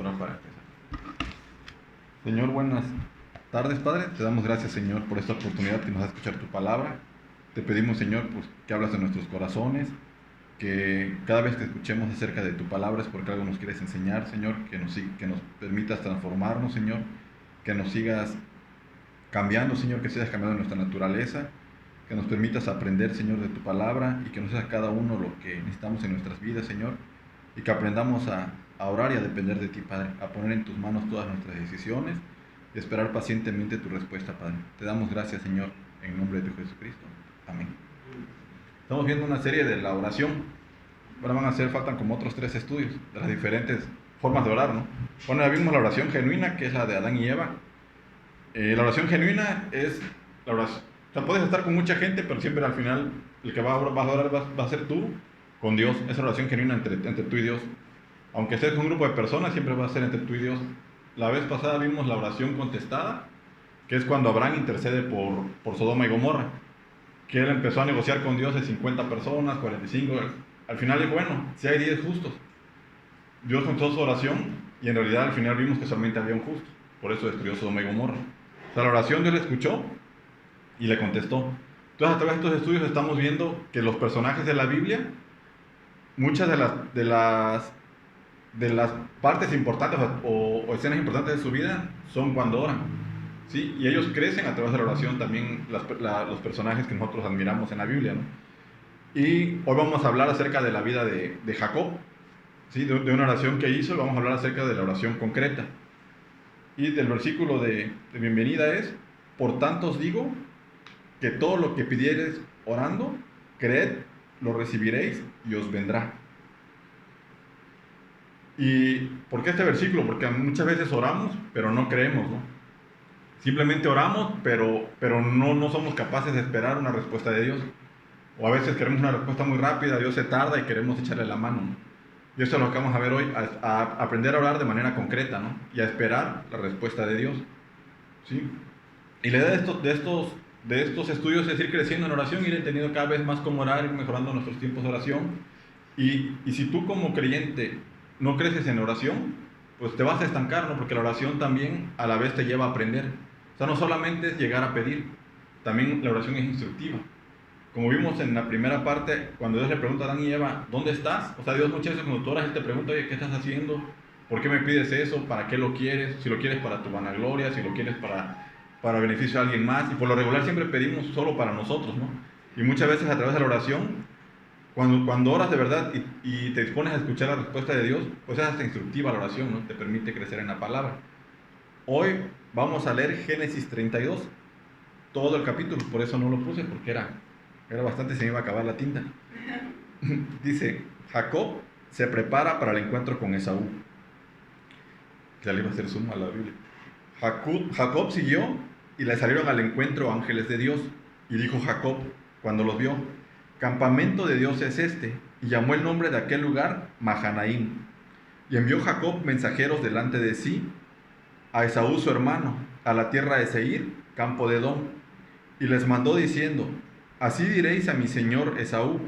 orar para empezar. Señor, buenas tardes, Padre. Te damos gracias, Señor, por esta oportunidad que nos da escuchar tu palabra. Te pedimos, Señor, pues, que hablas en nuestros corazones, que cada vez que escuchemos acerca de tu palabra es porque algo nos quieres enseñar, Señor, que nos permitas transformarnos, Señor, que nos sigas cambiando, Señor, que sigas cambiando nuestra naturaleza, que nos permitas aprender, Señor, de tu palabra y que nos hagas cada uno lo que necesitamos en nuestras vidas, Señor, y que aprendamos a orar y a depender de ti, Padre, a poner en tus manos todas nuestras decisiones y esperar pacientemente tu respuesta, Padre. Te damos gracias, Señor, en nombre de Jesucristo. Amén. Estamos viendo una serie de la oración. Ahora faltan como otros 3 estudios de las diferentes formas de orar, ¿no? Bueno, ya vimos la oración genuina, que es la de Adán y Eva. La oración genuina es la oración. O sea, puedes estar con mucha gente, pero siempre al final el que va a orar va a ser tú con Dios. Esa oración genuina entre tú y Dios. Aunque estés con un grupo de personas, siempre va a ser entre tú y Dios. La vez pasada vimos la oración contestada, que es cuando Abraham intercede por Sodoma y Gomorra, que él empezó a negociar con Dios de 50 personas, 45. Al final dijo, bueno, si hay 10 justos. Dios contestó su oración y en realidad al final vimos que solamente había un justo. Por eso destruyó Sodoma y Gomorra. O sea, la oración Dios le escuchó y le contestó. Entonces, a través de estos estudios estamos viendo que los personajes de la Biblia, muchas de las partes importantes o escenas importantes de su vida son cuando oran, ¿sí? Y ellos crecen a través de la oración también, los personajes que nosotros admiramos en la Biblia, ¿no? Y hoy vamos a hablar acerca de la vida de Jacob, ¿sí? De una oración que hizo, vamos a hablar acerca de la oración concreta. Y del versículo de bienvenida es: por tanto os digo que todo lo que pidiereis orando, creed, lo recibiréis y os vendrá. ¿Y por qué este versículo? Porque muchas veces oramos, pero no creemos, ¿no? Simplemente oramos, pero no somos capaces de esperar una respuesta de Dios. O a veces queremos una respuesta muy rápida, Dios se tarda y queremos echarle la mano, ¿no? Y eso es lo que vamos a ver hoy, a aprender a orar de manera concreta, ¿no? Y a esperar la respuesta de Dios, ¿sí? Y la idea de estos estudios es ir creciendo en oración, ir entendiendo cada vez más cómo orar, ir mejorando nuestros tiempos de oración. Y si tú como creyente no creces en oración, pues te vas a estancar, ¿no? Porque la oración también a la vez te lleva a aprender. O sea, no solamente es llegar a pedir, también la oración es instructiva. Como vimos en la primera parte, cuando Dios le pregunta a Adán y Eva, ¿dónde estás? O sea, Dios muchas veces cuando tú oras, Él te pregunta, oye, ¿qué estás haciendo? ¿Por qué me pides eso? ¿Para qué lo quieres? Si lo quieres para tu vanagloria, si lo quieres para beneficio de alguien más. Y por lo regular siempre pedimos solo para nosotros, ¿no? Y muchas veces a través de la oración, cuando oras de verdad y te dispones a escuchar la respuesta de Dios, pues es hasta instructiva la oración, ¿no? Te permite crecer en la palabra. Hoy vamos a leer Génesis 32, todo el capítulo, por eso no lo puse, porque era bastante, se me iba a acabar la tinta. Dice, Jacob se prepara para el encuentro con Esaú. Ya le iba a hacer zoom a la Biblia. Jacob siguió y le salieron al encuentro ángeles de Dios. Y dijo Jacob, cuando los vio, campamento de Dios es este. Y llamó el nombre de aquel lugar Mahanaim. Y envió Jacob mensajeros delante de sí a Esaú su hermano, a la tierra de Seir, campo de Edom. Y les mandó diciendo, así diréis a mi señor Esaú,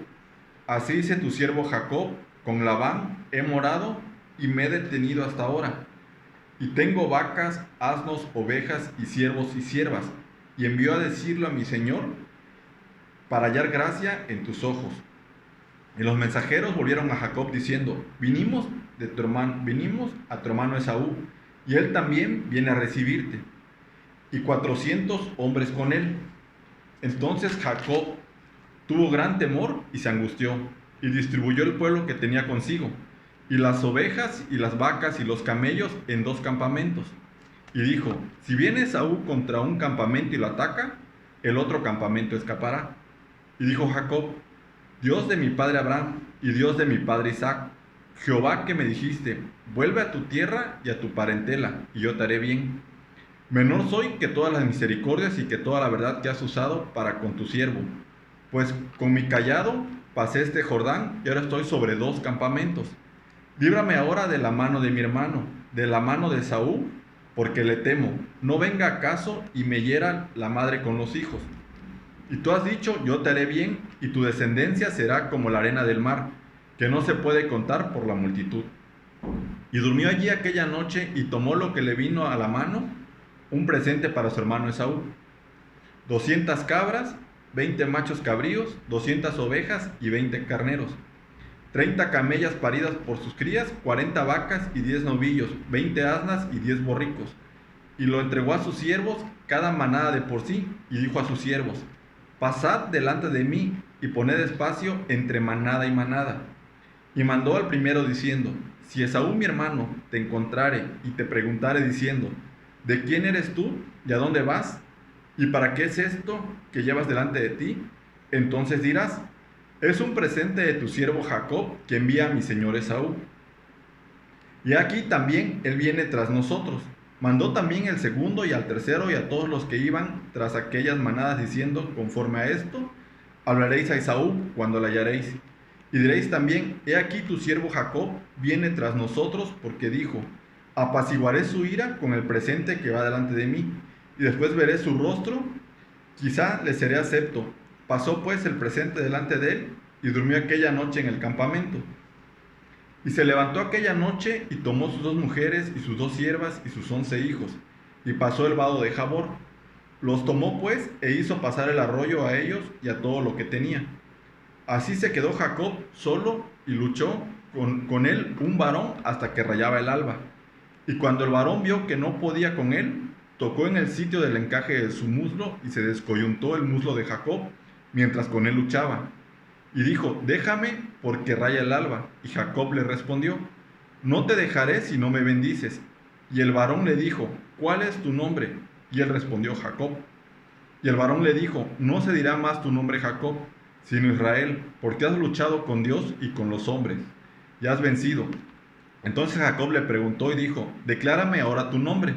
así dice tu siervo Jacob, con Labán he morado y me he detenido hasta ahora. Y tengo vacas, asnos, ovejas y siervos y siervas. Y envió a decirlo a mi señor para hallar gracia en tus ojos. Y los mensajeros volvieron a Jacob diciendo, vinimos a tu hermano Esaú, y él también viene a recibirte, y 400 hombres con él. Entonces Jacob tuvo gran temor y se angustió, y distribuyó el pueblo que tenía consigo, y las ovejas y las vacas y los camellos en 2 campamentos. Y dijo, si viene Esaú contra un campamento y lo ataca, el otro campamento escapará. Y dijo Jacob, Dios de mi padre Abraham y Dios de mi padre Isaac, Jehová que me dijiste, vuelve a tu tierra y a tu parentela, y yo te haré bien. Menor soy que todas las misericordias y que toda la verdad que has usado para con tu siervo, pues con mi cayado pasé este Jordán y ahora estoy sobre 2 campamentos. Líbrame ahora de la mano de mi hermano, de la mano de Esaú, porque le temo, no venga acaso y me hiera la madre con los hijos. Y tú has dicho, yo te haré bien, y tu descendencia será como la arena del mar, que no se puede contar por la multitud. Y durmió allí aquella noche y tomó lo que le vino a la mano, un presente para su hermano Esaú: 200 cabras, 20 machos cabríos, 200 ovejas y 20 carneros, 30 camellas paridas por sus crías, 40 vacas y 10 novillos, 20 asnas y 10 borricos. Y lo entregó a sus siervos, cada manada de por sí, y dijo a sus siervos: pasad delante de mí y poned espacio entre manada y manada. Y mandó al primero diciendo: si Esaú mi hermano te encontrare y te preguntare diciendo: ¿de quién eres tú y a dónde vas? ¿Y para qué es esto que llevas delante de ti? Entonces dirás: es un presente de tu siervo Jacob que envía a mi señor Esaú. Y aquí también él viene tras nosotros. Mandó también el segundo y al tercero y a todos los que iban tras aquellas manadas diciendo: conforme a esto hablaréis a Esaú cuando la hallaréis. Y diréis también: he aquí tu siervo Jacob viene tras nosotros porque dijo: apaciguaré su ira con el presente que va delante de mí, y después veré su rostro, quizá le seré acepto. Pasó pues el presente delante de él, y durmió aquella noche en el campamento. Y se levantó aquella noche, y tomó sus 2 mujeres, y sus 2 siervas, y sus 11 hijos, y pasó el vado de Jabor. Los tomó pues, e hizo pasar el arroyo a ellos, y a todo lo que tenía. Así se quedó Jacob solo, y luchó con él un varón hasta que rayaba el alba. Y cuando el varón vio que no podía con él, tocó en el sitio del encaje de su muslo, y se descoyuntó el muslo de Jacob, mientras con él luchaba. Y dijo: déjame, porque raya el alba. Y Jacob le respondió: no te dejaré si no me bendices. Y el varón le dijo: ¿cuál es tu nombre? Y él respondió: Jacob. Y el varón le dijo: no se dirá más tu nombre Jacob, sino Israel, porque has luchado con Dios y con los hombres, y has vencido. Entonces Jacob le preguntó y dijo: declárame ahora tu nombre.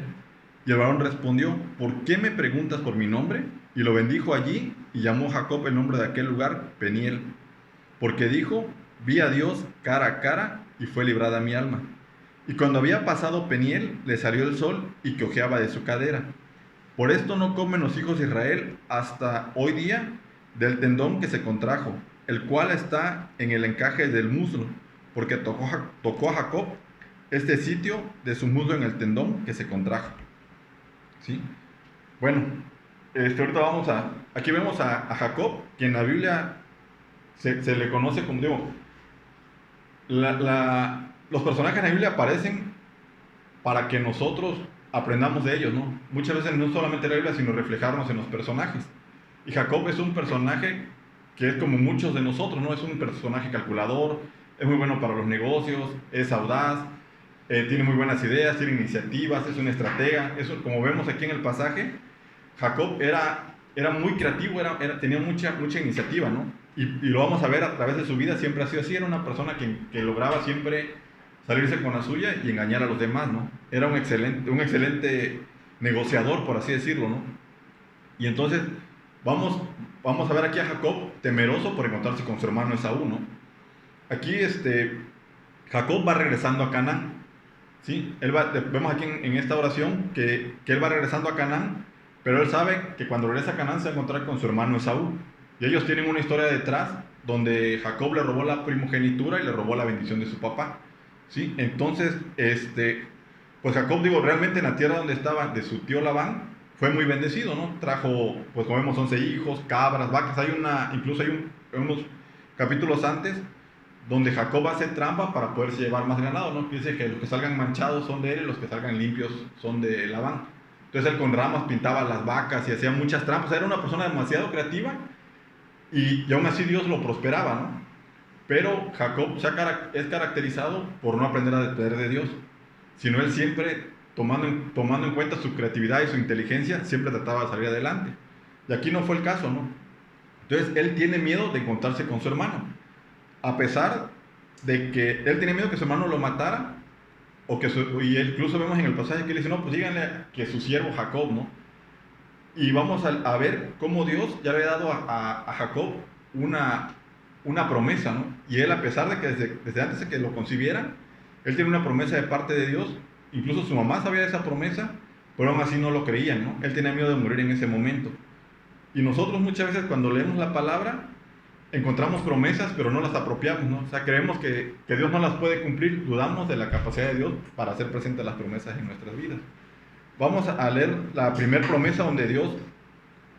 Y el varón respondió: ¿por qué me preguntas por mi nombre? Y lo bendijo allí, y llamó Jacob el nombre de aquel lugar Peniel, porque dijo: vi a Dios cara a cara, y fue librada mi alma. Y cuando había pasado Peniel, le salió el sol, y que ojeaba de su cadera. Por esto no comen los hijos de Israel hasta hoy día del tendón que se contrajo, el cual está en el encaje del muslo, porque tocó a Jacob este sitio de su muslo en el tendón que se contrajo. ¿Sí? Bueno, ahorita aquí vemos a Jacob, que en la Biblia se le conoce como, digo, los personajes en la Biblia aparecen para que nosotros aprendamos de ellos, ¿no? Muchas veces no solamente la Biblia, sino reflejarnos en los personajes. Y Jacob es un personaje que es como muchos de nosotros, ¿no? Es un personaje calculador, es muy bueno para los negocios, es audaz, tiene muy buenas ideas, tiene iniciativas, es un estratega. Eso, como vemos aquí en el pasaje, Jacob era muy creativo, tenía mucha iniciativa, ¿no? Y lo vamos a ver a través de su vida, siempre ha sido así. Era una persona que lograba siempre salirse con la suya y engañar a los demás, ¿no? Era un excelente negociador, por así decirlo, ¿no? Y entonces vamos a ver aquí a Jacob temeroso por encontrarse con su hermano Esaú, ¿no? Aquí Jacob va regresando a Canaán, ¿sí? Vemos aquí en esta oración que él va regresando a Canaán, pero él sabe que cuando regresa a Canaán se va a encontrar con su hermano Esaú. Y ellos tienen una historia detrás donde Jacob le robó la primogenitura y le robó la bendición de su papá, ¿sí? Entonces, pues Jacob, digo, realmente en la tierra donde estaba, de su tío Labán, fue muy bendecido, ¿no? Trajo, pues como vemos, 11 hijos, cabras, vacas. Incluso hay unos capítulos antes donde Jacob hace trampa para poderse llevar más ganado, ¿no? Dice que los que salgan manchados son de él y los que salgan limpios son de Labán. Entonces él con ramas pintaba las vacas y hacía muchas trampas. Era una persona demasiado creativa y aún así Dios lo prosperaba, ¿no? Pero Jacob es caracterizado por no aprender a depender de Dios, sino él siempre, tomando en cuenta su creatividad y su inteligencia, siempre trataba de salir adelante. Y aquí no fue el caso, ¿no? Entonces él tiene miedo de encontrarse con su hermano, a pesar de que él tenía miedo que su hermano lo matara, y incluso vemos en el pasaje que él dice: no, pues díganle que su siervo Jacob, ¿no? Y vamos a ver cómo Dios ya le había dado a Jacob una promesa, ¿no? Y él, a pesar de que desde antes de que lo concibiera, él tiene una promesa de parte de Dios. Incluso su mamá sabía de esa promesa, pero aún así no lo creían, ¿no? Él tenía miedo de morir en ese momento. Y nosotros muchas veces cuando leemos la palabra, encontramos promesas, pero no las apropiamos, ¿no? O sea, creemos que Dios no las puede cumplir, dudamos de la capacidad de Dios para hacer presentes las promesas en nuestras vidas. Vamos a leer la primera promesa donde Dios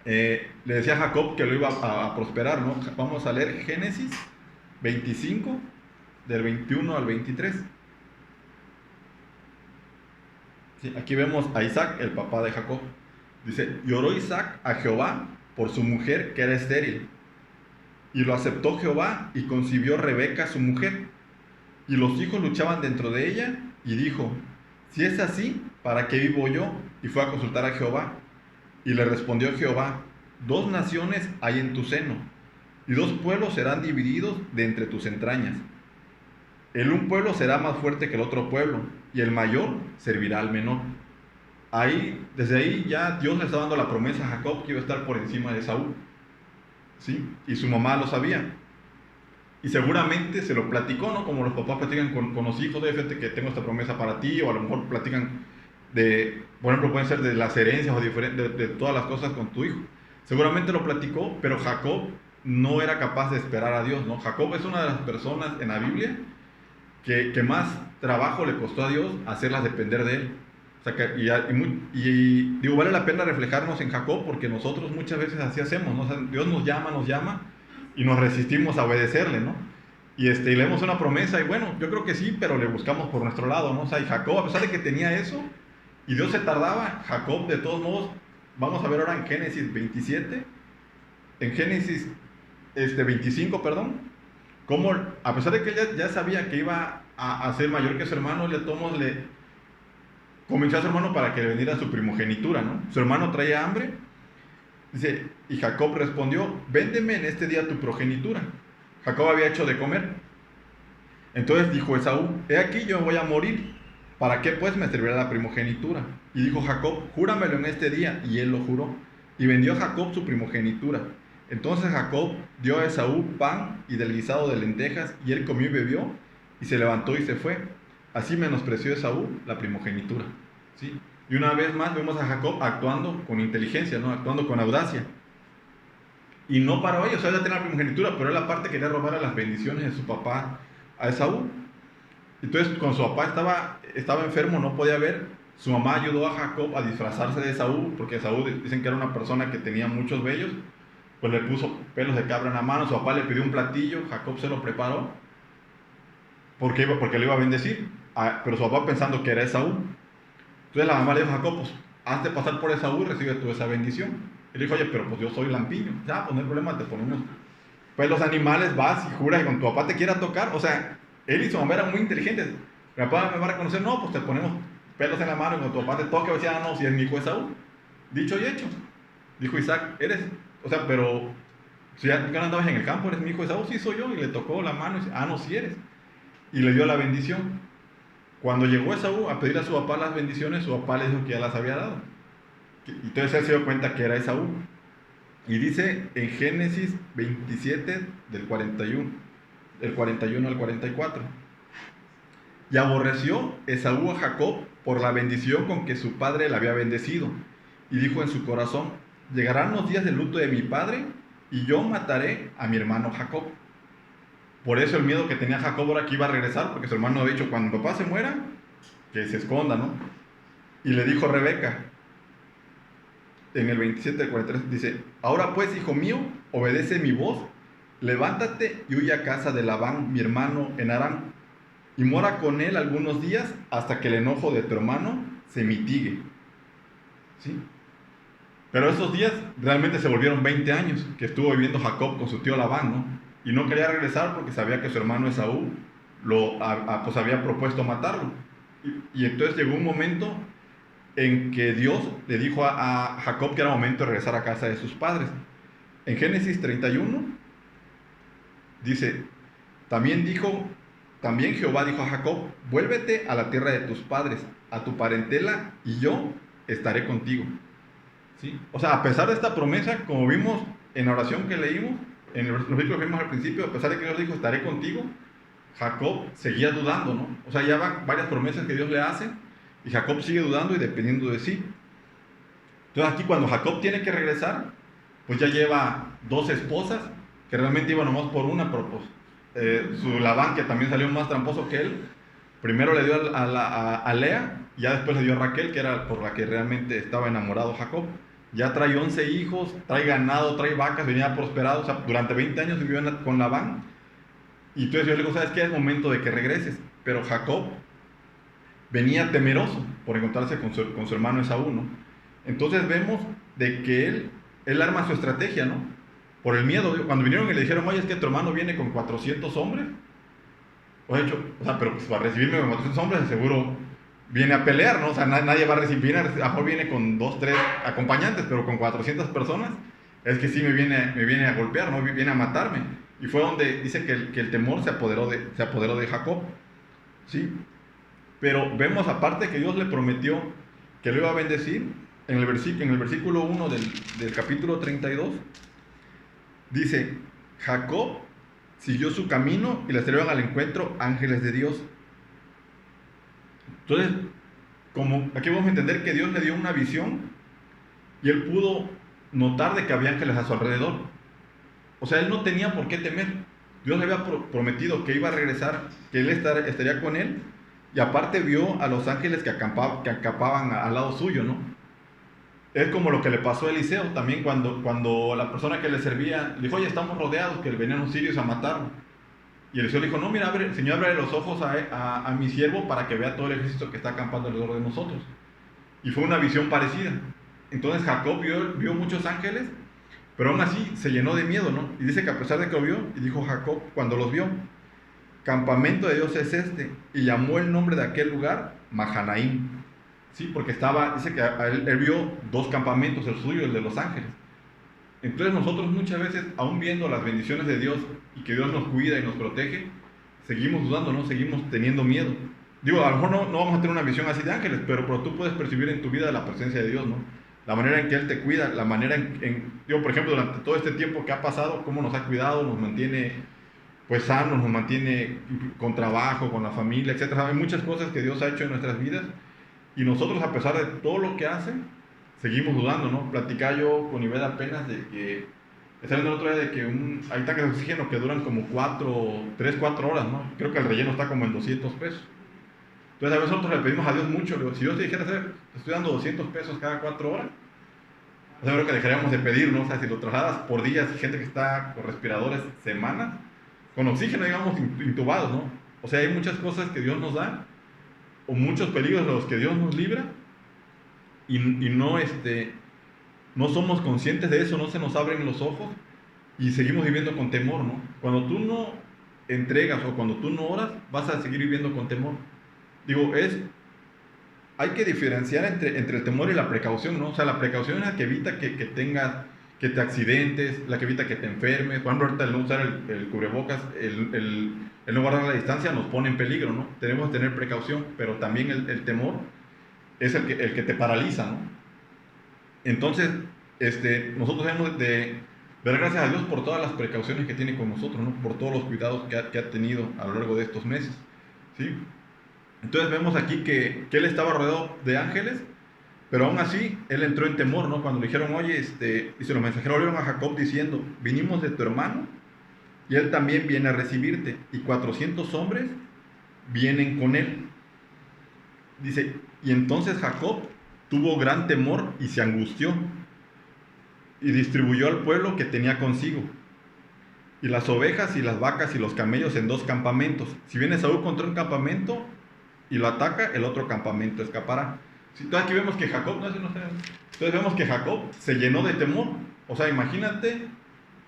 le decía a Jacob que lo iba a prosperar, ¿no? Vamos a leer Génesis 25, del 21 al 23. Sí, aquí vemos a Isaac, el papá de Jacob. Dice, y oró Isaac a Jehová por su mujer que era estéril. Y lo aceptó Jehová y concibió Rebeca su mujer. Y los hijos luchaban dentro de ella y dijo, si es así, ¿para qué vivo yo? Y fue a consultar a Jehová. Y le respondió Jehová, 2 naciones hay en tu seno, y 2 pueblos serán divididos de entre tus entrañas. El un pueblo será más fuerte que el otro pueblo, y el mayor servirá al menor. Desde ahí ya Dios le está dando la promesa a Jacob que iba a estar por encima de Saúl. ¿Sí? Y su mamá lo sabía. Y seguramente se lo platicó, ¿no? Como los papás platican con los hijos, de fíjate que tengo esta promesa para ti, o a lo mejor platican por ejemplo, pueden ser de las herencias o de todas las cosas con tu hijo. Seguramente lo platicó, pero Jacob no era capaz de esperar a Dios, ¿no? Jacob es una de las personas en la Biblia que más trabajo le costó a Dios hacerlas depender de él. O sea, digo, vale la pena reflejarnos en Jacob porque nosotros muchas veces así hacemos, ¿no? O sea, Dios nos llama y nos resistimos a obedecerle, ¿no? Y leemos una promesa y bueno, yo creo que sí, pero le buscamos por nuestro lado, ¿no? O sea, y Jacob, a pesar de que tenía eso, y Dios se tardaba, Jacob de todos modos, vamos a ver ahora en Génesis 27, en Génesis 25, perdón, como a pesar de que él ya sabía que iba a ser mayor que su hermano, le convenció a su hermano para que le vendiera su primogenitura, ¿no? Su hermano traía hambre, dice, y Jacob respondió, véndeme en este día tu progenitura. Jacob había hecho de comer. Entonces dijo Esaú, he aquí yo voy a morir, ¿para qué pues me servirá la primogenitura? Y dijo Jacob, júramelo en este día, y él lo juró. Y vendió Jacob su primogenitura. Entonces Jacob dio a Esaú pan y del guisado de lentejas, y él comió y bebió, y se levantó y se fue. Así menospreció Esaú la primogenitura. ¿Sí? Y una vez más vemos a Jacob actuando con inteligencia, ¿no? Actuando con audacia. Y no paró ellos, o sea, ya tenía la primogenitura, pero él aparte quería robar a las bendiciones de su papá, a Esaú. Entonces, cuando su papá estaba enfermo, no podía ver, su mamá ayudó a Jacob a disfrazarse de Esaú, porque Esaú dicen que era una persona que tenía muchos vellos, pues le puso pelos de cabra en la mano, su papá le pidió un platillo, Jacob se lo preparó, porque le iba a bendecir, pero su papá pensando que era Esaú. Entonces la mamá le dijo a Jacob, pues hazte pasar por Esaú y recibe tú esa bendición. Él dijo, oye, pero pues yo soy lampiño. Ya, pues no hay problema, te ponemos pues los animales, vas y juras que con tu papá te quiera tocar. O sea, él y su mamá eran muy inteligentes. Mi papá me va a reconocer, no, pues te ponemos pelos en la mano y cuando tu papá te toque, decía, no, si es mi hijo Esaú. Dicho y hecho. Dijo Isaac, pero si ya no andabas en el campo, eres mi hijo Esaú, sí soy yo. Y le tocó la mano y dice, no, sí eres. Y le dio la bendición. Cuando llegó Esaú a pedir a su papá las bendiciones, su papá le dijo que ya las había dado. Y entonces él se dio cuenta que era Esaú. Y dice en Génesis 27, del 41 al 44. Y aborreció Esaú a Jacob por la bendición con que su padre le había bendecido. Y dijo en su corazón, llegarán los días del luto de mi padre, y yo mataré a mi hermano Jacob. Por eso el miedo que tenía Jacob ahora que iba a regresar, porque su hermano había dicho, cuando mi papá se muera, que se esconda, ¿no? Y le dijo Rebeca, en el 27 del 43, dice, ahora pues, hijo mío, obedece mi voz, levántate y huye a casa de Labán, mi hermano, en Aram, y mora con él algunos días hasta que el enojo de tu hermano se mitigue. ¿Sí? Pero esos días realmente se volvieron 20 años que estuvo viviendo Jacob con su tío Labán, ¿no? Y no quería regresar porque sabía que su hermano Esaú pues había propuesto matarlo. Y entonces llegó un momento en que Dios le dijo a Jacob que era momento de regresar a casa de sus padres. En Génesis 31 dice, también Jehová dijo a Jacob, vuélvete a la tierra de tus padres, a tu parentela, y yo estaré contigo. ¿Sí? O sea, a pesar de esta promesa, como vimos en la oración que leímos, en el versículo que vimos al principio, a pesar de que Dios dijo, estaré contigo, Jacob seguía dudando, ¿no? O sea, ya van varias promesas que Dios le hace, y Jacob sigue dudando y dependiendo de sí. Entonces aquí cuando Jacob tiene que regresar, pues ya lleva 2 esposas, que realmente iba nomás por una, pero pues su Labán, que también salió más tramposo que él, primero le dio a Lea, y ya después le dio a Raquel, que era por la que realmente estaba enamorado Jacob. Ya trae 11 hijos, trae ganado, trae vacas, venía prosperado, o sea, durante 20 años vivió con Labán. Y entonces yo le digo, ¿sabes qué? Es momento de que regreses. Pero Jacob venía temeroso por encontrarse con su hermano Esaú, ¿no? Entonces vemos de que él arma su estrategia, ¿no? Por el miedo. Cuando vinieron y le dijeron, oye, es que tu hermano viene con 400 hombres. O sea, pero pues para recibirme con 400 hombres, seguro viene a pelear, ¿no? O sea, nadie va a recibir, a lo mejor viene con 2, 3 acompañantes, pero con 400 personas, es que sí me viene a golpear, ¿no? Viene a matarme. Y fue donde dice que el temor se apoderó de Jacob, ¿sí? Pero vemos aparte que Dios le prometió que lo iba a bendecir. En el versículo 1 del capítulo 32, dice, Jacob siguió su camino y le salieron al encuentro ángeles de Dios. Entonces, como aquí vamos a entender que Dios le dio una visión y él pudo notar de que había ángeles a su alrededor. O sea, él no tenía por qué temer. Dios le había prometido que iba a regresar, que él estaría con él, y aparte vio a los ángeles que acampaban al lado suyo, ¿no? Es como lo que le pasó a Eliseo también cuando la persona que le servía le dijo, oye, estamos rodeados, que venían los sirios a matarnos. Y Eliseo le dijo, no, mira, Señor, abre los ojos a mi siervo para que vea todo el ejército que está acampando alrededor de nosotros. Y fue una visión parecida. Entonces Jacob vio muchos ángeles, pero aún así se llenó de miedo, ¿no? Y dice que a pesar de que lo vio, y dijo Jacob cuando los vio, campamento de Dios es este, y llamó el nombre de aquel lugar Mahanaim. Sí, porque dice que él vio 2 campamentos, el suyo y el de los ángeles. Entonces nosotros muchas veces, aún viendo las bendiciones de Dios y que Dios nos cuida y nos protege, seguimos dudando, ¿no? Seguimos teniendo miedo. Digo, a lo mejor no vamos a tener una visión así de ángeles, pero tú puedes percibir en tu vida la presencia de Dios, ¿no? La manera en que Él te cuida, la manera digo, por ejemplo, durante todo este tiempo que ha pasado, cómo nos ha cuidado, nos mantiene pues sanos, nos mantiene con trabajo, con la familia, etcétera. Hay muchas cosas que Dios ha hecho en nuestras vidas y nosotros, a pesar de todo lo que hace, seguimos dudando, ¿no? Platicaba yo con Ivette apenas de que, está viendo el otro día de que hay tanques de oxígeno que duran como 3, 4 horas, ¿no? Creo que el relleno está como en 200 pesos. Entonces a veces nosotros le pedimos a Dios mucho, le digo, si Dios te dijera, te estoy dando 200 pesos cada 4 horas, o sea, creo que dejaríamos de pedir, ¿no? O sea, si lo trasladas por días, gente que está con respiradores semanas, con oxígeno, digamos, intubados, ¿no? O sea, hay muchas cosas que Dios nos da, o muchos peligros de los que Dios nos libra, y no somos conscientes de eso, no se nos abren los ojos, y seguimos viviendo con temor, ¿no? Cuando tú no entregas o cuando tú no oras, vas a seguir viviendo con temor. Digo, hay que diferenciar entre el temor y la precaución, ¿no? O sea, la precaución es la que evita que te accidentes, la que evita que te enfermes. Por ejemplo, ahorita el no usar el cubrebocas, el no guardar la distancia nos pone en peligro, ¿no? Tenemos que tener precaución, pero también el temor es el que te paraliza, ¿no? Entonces, nosotros debemos de dar gracias a Dios por todas las precauciones que tiene con nosotros, ¿no? Por todos los cuidados que ha tenido a lo largo de estos meses, ¿sí? Entonces vemos aquí que él estaba rodeado de ángeles, pero aún así él entró en temor, ¿no? Cuando le dijeron, oye, dice, los mensajeros volvieron a Jacob diciendo, vinimos de tu hermano y él también viene a recibirte, y 400 hombres vienen con él. Dice, y entonces Jacob tuvo gran temor y se angustió, y distribuyó al pueblo que tenía consigo, y las ovejas y las vacas y los camellos en 2 campamentos. Si viene Saúl contra un campamento y lo ataca, el otro campamento escapará. Entonces aquí vemos que Jacob, entonces vemos que Jacob se llenó de temor. O sea, imagínate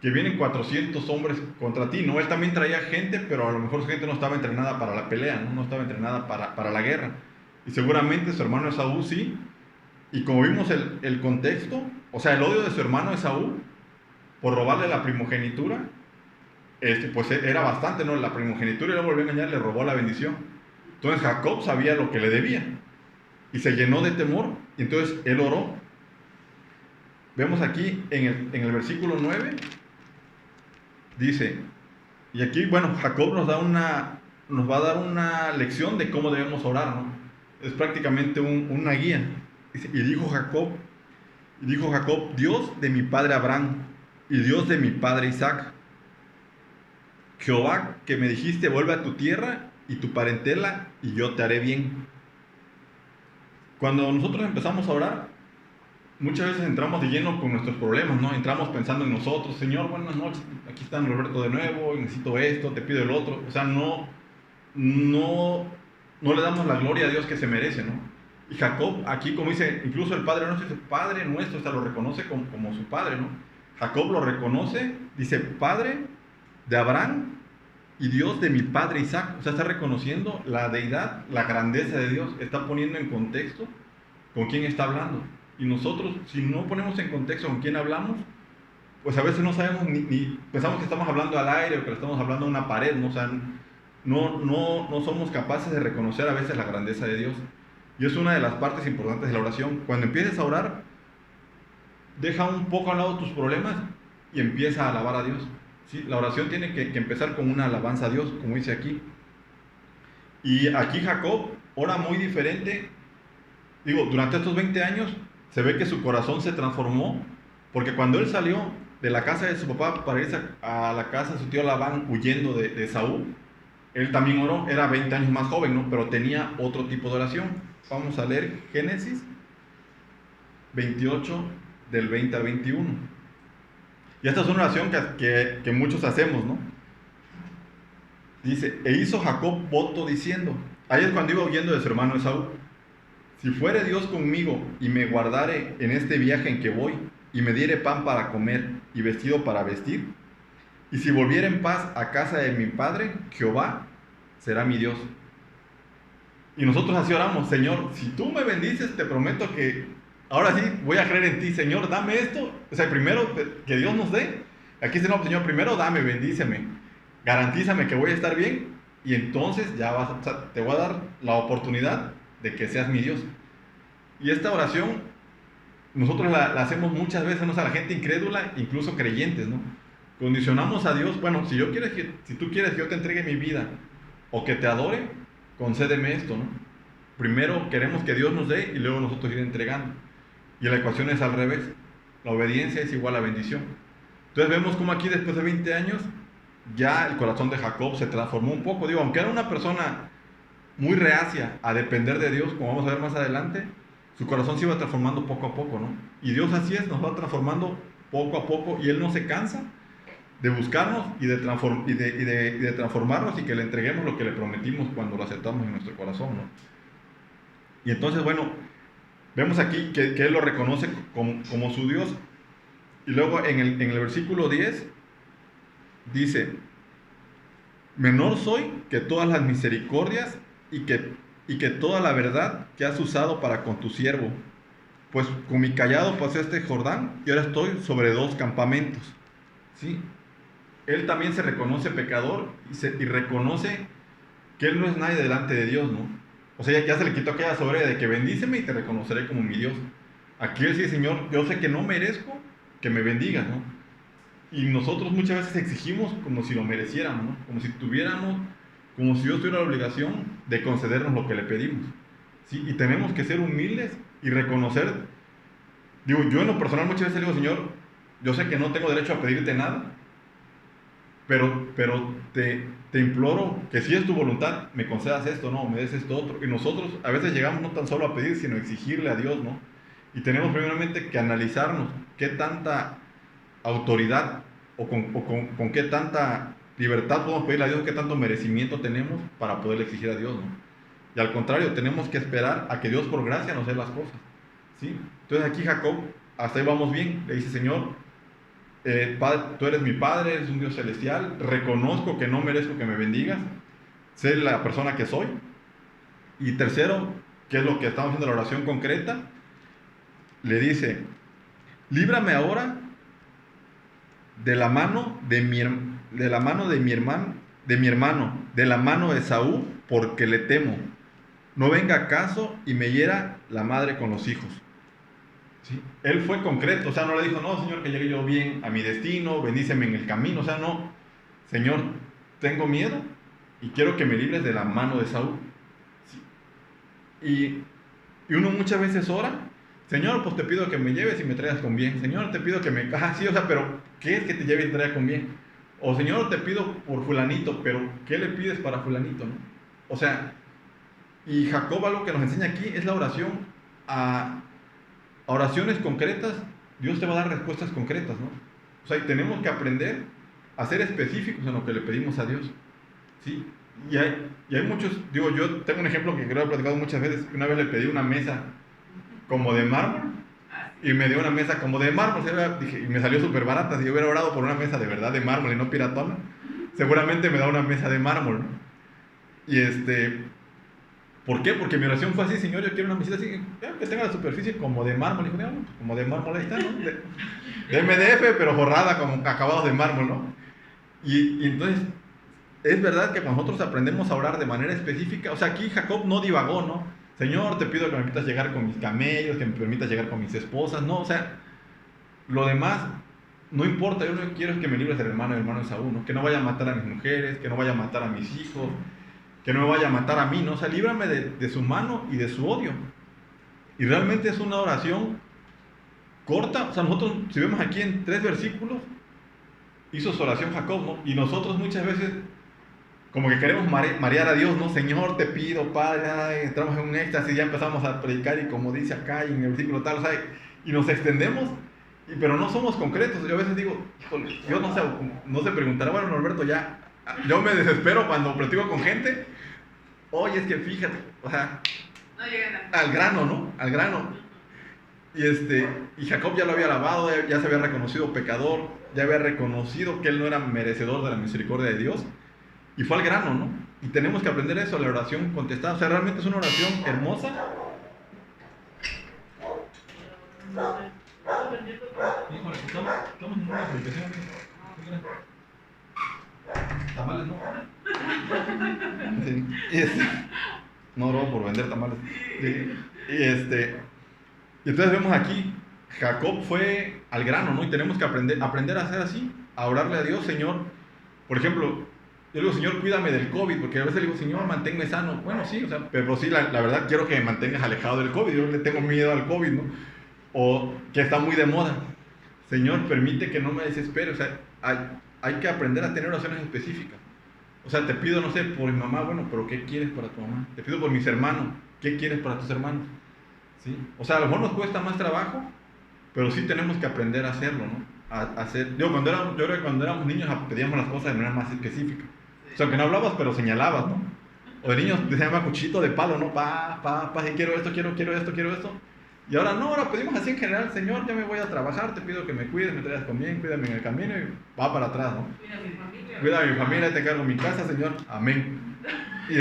que vienen 400 hombres contra ti, ¿no? Él también traía gente, pero a lo mejor su gente no estaba entrenada para la pelea, no estaba entrenada para la guerra. Y seguramente su hermano Esaú sí. Y como vimos el contexto, o sea, el odio de su hermano Esaú por robarle la primogenitura, pues era bastante, ¿no? La primogenitura, y luego volvió a engañar, le robó la bendición. Entonces Jacob sabía lo que le debía y se llenó de temor, y entonces él oró. Vemos aquí en el versículo 9, dice, y aquí, bueno, Jacob nos va a dar una lección de cómo debemos orar, ¿no? Es prácticamente una guía. Dice, y dijo Jacob, Dios de mi padre Abraham y Dios de mi padre Isaac, Jehová, que me dijiste, vuelve a tu tierra y tu parentela, y yo te haré bien. Cuando nosotros empezamos a orar, muchas veces entramos de lleno con nuestros problemas, ¿no? Entramos pensando en nosotros, Señor, buenas noches, aquí está Roberto de nuevo, necesito esto, te pido el otro. O sea, no, no le damos la gloria a Dios que se merece, ¿no? Y Jacob, aquí como dice, incluso el Padre Nuestro, dice Padre Nuestro, o sea, lo reconoce como su Padre, ¿no? Jacob lo reconoce, dice Padre de Abraham y Dios de mi padre Isaac. O sea, está reconociendo la deidad, la grandeza de Dios, está poniendo en contexto con quién está hablando. Y nosotros, si no ponemos en contexto con quién hablamos, pues a veces no sabemos ni pensamos que estamos hablando al aire o que le estamos hablando a una pared, ¿no? O sea, no somos capaces de reconocer a veces la grandeza de Dios. Y es una de las partes importantes de la oración. Cuando empieces a orar, deja un poco al lado tus problemas y empieza a alabar a Dios. ¿Sí? La oración tiene que empezar con una alabanza a Dios, como dice aquí. Y aquí Jacob ora muy diferente. Digo, durante estos 20 años se ve que su corazón se transformó, porque cuando él salió de la casa de su papá para irse a la casa de su tío Labán huyendo de Saúl, él también oró, era 20 años más joven, ¿no? Pero tenía otro tipo de oración. Vamos a leer Génesis 28, del 20 al 21. Y esta es una oración que muchos hacemos, ¿no? Dice, e hizo Jacob voto diciendo, ahí es cuando iba huyendo de su hermano Esaú, si fuere Dios conmigo y me guardare en este viaje en que voy, y me diere pan para comer y vestido para vestir, y si volviera en paz a casa de mi padre, Jehová será mi Dios. Y nosotros así oramos, Señor, si tú me bendices, te prometo que ahora sí voy a creer en ti, Señor, dame esto. O sea, primero que Dios nos dé. Aquí dice, no, Señor, primero dame, bendíceme, garantízame que voy a estar bien, y entonces ya o sea, te voy a dar la oportunidad de que seas mi Dios. Y esta oración nosotros la hacemos muchas veces, ¿no? O sea, la gente incrédula, incluso creyentes, ¿no? Condicionamos a Dios, bueno, si tú quieres que yo te entregue mi vida o que te adore, concédeme esto, ¿no? Primero queremos que Dios nos dé y luego nosotros ir entregando. Y la ecuación es al revés. La obediencia es igual a bendición. Entonces vemos como aquí después de 20 años ya el corazón de Jacob se transformó un poco. Digo, aunque era una persona muy reacia a depender de Dios, como vamos a ver más adelante, su corazón se iba transformando poco a poco, ¿no? Y Dios así es, nos va transformando poco a poco y Él no se cansa de buscarnos y de transformarnos y que le entreguemos lo que le prometimos cuando lo aceptamos en nuestro corazón, ¿no? Y entonces, bueno, vemos aquí que Él lo reconoce como su Dios. Y luego en el versículo 10 dice, menor soy que todas las misericordias y que toda la verdad que has usado para con tu siervo, pues con mi callado pasé este Jordán y ahora estoy sobre 2 campamentos. ¿Sí? Él también se reconoce pecador y reconoce que él no es nadie delante de Dios, ¿no? O sea, ya se le quitó aquella soberbia de que bendíceme y te reconoceré como mi Dios. Aquí él dice, Señor, yo sé que no merezco que me bendigas, ¿no? Y nosotros muchas veces exigimos como si lo mereciéramos, ¿no? Como si Dios tuviera la obligación de concedernos lo que le pedimos, ¿sí? Y tenemos que ser humildes y reconocer. Digo, yo en lo personal muchas veces le digo, Señor, yo sé que no tengo derecho a pedirte nada, pero te imploro que si es tu voluntad, me concedas esto, ¿no? Me des esto otro. Y nosotros a veces llegamos no tan solo a pedir, sino a exigirle a Dios, ¿no? Y tenemos primeramente que analizarnos qué tanta autoridad o con qué tanta libertad podemos pedirle a Dios, qué tanto merecimiento tenemos para poder exigir a Dios, ¿no? Y al contrario, tenemos que esperar a que Dios por gracia nos dé las cosas, ¿sí? Entonces aquí Jacob, hasta ahí vamos bien, le dice, Señor, Padre, tú eres mi Padre, eres un Dios celestial, reconozco que no merezco que me bendigas, sé la persona que soy. Y tercero, que es lo que estamos haciendo la oración concreta, le dice, líbrame ahora de la mano de mi hermano, de la mano de Esaú, porque le temo. No venga acaso y me hiera la madre con los hijos. ¿Sí? Él fue concreto, o sea, no le dijo, no, Señor, que llegue yo bien a mi destino, bendíceme en el camino, o sea, no, Señor, tengo miedo y quiero que me libres de la mano de Saúl. ¿Sí? Y uno muchas veces ora, Señor, pues te pido que me lleves y me traigas con bien, Señor, te pido que me... sí, o sea, pero ¿qué es que te lleve y te traiga con bien? O Señor, te pido por fulanito, pero ¿qué le pides para fulanito, no? O sea, y Jacob algo que nos enseña aquí es la oración a oraciones concretas. Dios te va a dar respuestas concretas, ¿no? O sea, y tenemos que aprender a ser específicos en lo que le pedimos a Dios, ¿sí? Y hay muchos, digo, yo tengo un ejemplo que creo que he platicado muchas veces. Una vez le pedí una mesa como de mármol y me dio una mesa como de mármol. Dije, y me salió súper barata. Si yo hubiera orado por una mesa de verdad de mármol y no piratona, seguramente me da una mesa de mármol, ¿no? Y ¿por qué? Porque mi oración fue así: Señor, yo quiero una mesita así, que tenga la superficie como de mármol. Y dijo, no, pues como de mármol ahí está, ¿no? De MDF, pero forrada como acabados de mármol, ¿no? Y entonces, es verdad que cuando nosotros aprendemos a orar de manera específica, o sea, aquí Jacob no divagó, ¿no? Señor, te pido que me permitas llegar con mis camellos, que me permitas llegar con mis esposas, no, o sea, lo demás no importa. Yo lo que quiero es que me libres del hermano Esaú, ¿no? Que no vaya a matar a mis mujeres, que no vaya a matar a mis hijos, que no me vaya a matar a mí, ¿no? O sea, líbrame de su mano y de su odio. Y realmente es una oración corta. O sea, nosotros, si vemos aquí en 3 versículos, hizo su oración Jacob, ¿no? Y nosotros muchas veces como que queremos marear a Dios, ¿no? Señor, te pido, Padre, ay, entramos en un éxtasis, ya empezamos a predicar y como dice acá y en el versículo tal, o sea, y nos extendemos, pero no somos concretos. Yo a veces digo, híjole, yo no sé preguntar, bueno, Norberto, ya, yo me desespero cuando platico con gente. Oye, es que fíjate, o sea, No llegan al grano, ¿no? Al grano. Y Jacob ya lo había alabado, ya se había reconocido pecador, ya había reconocido que él no era merecedor de la misericordia de Dios. Y fue al grano, ¿no? Y tenemos que aprender eso, la oración contestada. O sea, realmente es una oración hermosa. Híjole, estamos en una publicación. Tamales, ¿no? Sí. No oro por vender tamales. Sí. Y entonces vemos aquí, Jacob fue al grano, ¿no? Y tenemos que aprender a hacer así, a orarle a Dios. Señor, por ejemplo, yo digo, Señor, cuídame del COVID, porque a veces le digo, Señor, manténme sano. Bueno, sí, o sea, pero sí, la verdad quiero que me mantengas alejado del COVID. Yo le tengo miedo al COVID, ¿no? O que está muy de moda. Señor, permite que no me desespere. O sea, hay que aprender a tener oraciones específicas. O sea, te pido, no sé, por mi mamá, bueno, pero ¿qué quieres para tu mamá? Te pido por mis hermanos, ¿qué quieres para tus hermanos? ¿Sí? O sea, a lo mejor nos cuesta más trabajo, pero sí tenemos que aprender a hacerlo, ¿no? Yo creo que cuando éramos niños pedíamos las cosas de manera más específica. O sea, que no hablabas, pero señalabas, ¿no? O de niños se llama cuchito de palo, ¿no? Si quiero esto, quiero esto. Y ahora no, ahora pedimos así en general: Señor, ya me voy a trabajar, te pido que me cuides, me traigas con bien, cuídame en el camino, y va para atrás, ¿no? Cuida a mi familia. Cuida a mi familia, te cargo mi casa, Señor, amén. Y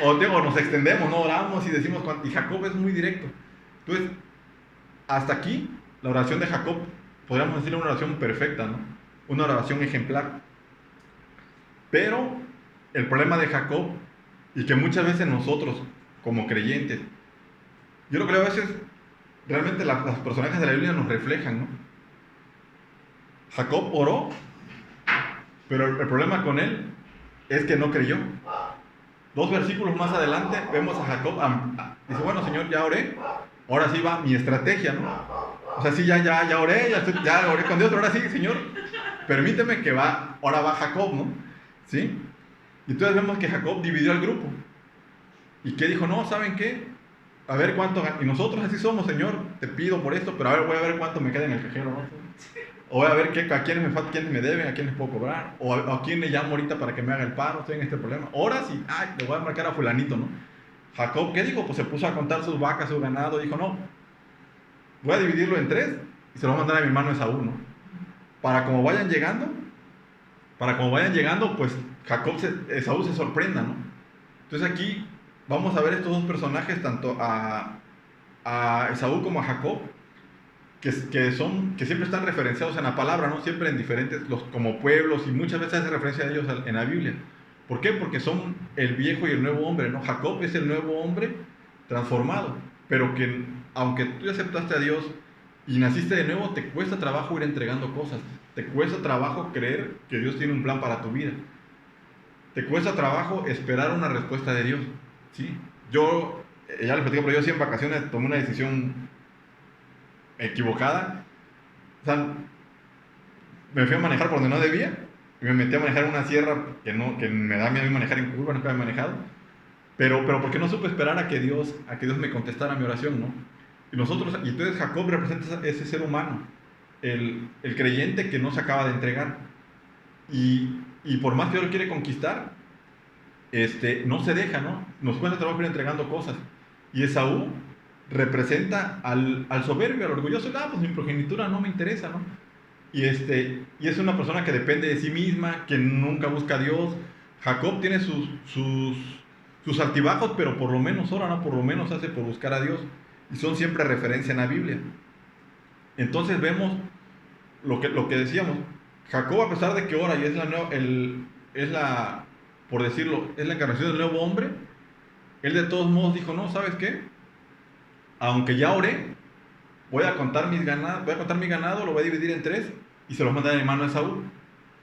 o nos extendemos, no oramos y decimos, y Jacob es muy directo. Entonces, hasta aquí, la oración de Jacob, podríamos decir una oración perfecta, ¿no? Una oración ejemplar. Pero el problema de Jacob, y que muchas veces nosotros, como creyentes, yo creo que a veces realmente los personajes de la Biblia nos reflejan, ¿no? Jacob oró, pero el problema con él es que no creyó. 2 versículos más adelante vemos a Jacob, dice, bueno, Señor, ya oré, ahora sí va mi estrategia, ¿no? O sea, sí, ya oré, ya oré con Dios, pero ahora sí, Señor, permíteme que ahora va Jacob, ¿no? ¿Sí? Y entonces vemos que Jacob dividió al grupo. ¿Y qué dijo? No, ¿saben qué? A ver cuánto, y nosotros así somos, Señor, te pido por esto, pero a ver, voy a ver cuánto me queda en el cajero, ¿no? O voy a ver a quiénes me deben, a quiénes puedo cobrar, o a quién le llamo ahorita para que me haga el paro, estoy en este problema. Ahora sí, le voy a marcar a fulanito, ¿no? Jacob, ¿qué dijo? Pues se puso a contar sus vacas, su ganado, dijo, no, voy a dividirlo en 3 y se lo voy a mandar a mi hermano Esaú, ¿no? Para como vayan llegando, pues Esaú se sorprenda, ¿no? Entonces aquí vamos a ver estos 2 personajes, tanto a Esaú como a Jacob, que siempre están referenciados en la palabra, ¿no? Siempre en diferentes, como pueblos, y muchas veces hace referencia a ellos en la Biblia. ¿Por qué? Porque son el viejo y el nuevo hombre, ¿no? Jacob es el nuevo hombre transformado, pero que aunque tú aceptaste a Dios y naciste de nuevo, te cuesta trabajo ir entregando cosas, te cuesta trabajo creer que Dios tiene un plan para tu vida, te cuesta trabajo esperar una respuesta de Dios, ¿sí? Yo, ya les platico, pero yo sí en vacaciones tomé una decisión equivocada. O sea, me fui a manejar por donde no debía y me metí a manejar una sierra que me da miedo manejar en curva, nunca he manejado, pero porque no supe esperar a que Dios me contestara mi oración, ¿no? Y entonces Jacob representa ese ser humano, el creyente que no se acaba de entregar. Y por más que Dios lo quiere conquistar, no se deja, ¿no? Nos cuesta trabajo ir entregando cosas. Y Esaú representa al soberbio, al orgulloso. Pues mi progenitura no me interesa, ¿no? Y es una persona que depende de sí misma, que nunca busca a Dios. Jacob tiene sus altibajos, pero por lo menos ora, ¿no? Por lo menos hace por buscar a Dios. Y son siempre referencia en la Biblia. Entonces vemos lo que decíamos. Jacob, a pesar de que ora y por decirlo, es la encarnación del nuevo hombre, él de todos modos dijo, no, ¿sabes qué? Aunque ya oré, voy a contar mi ganado, lo voy a dividir en tres y se los manda a mi hermano Esaú.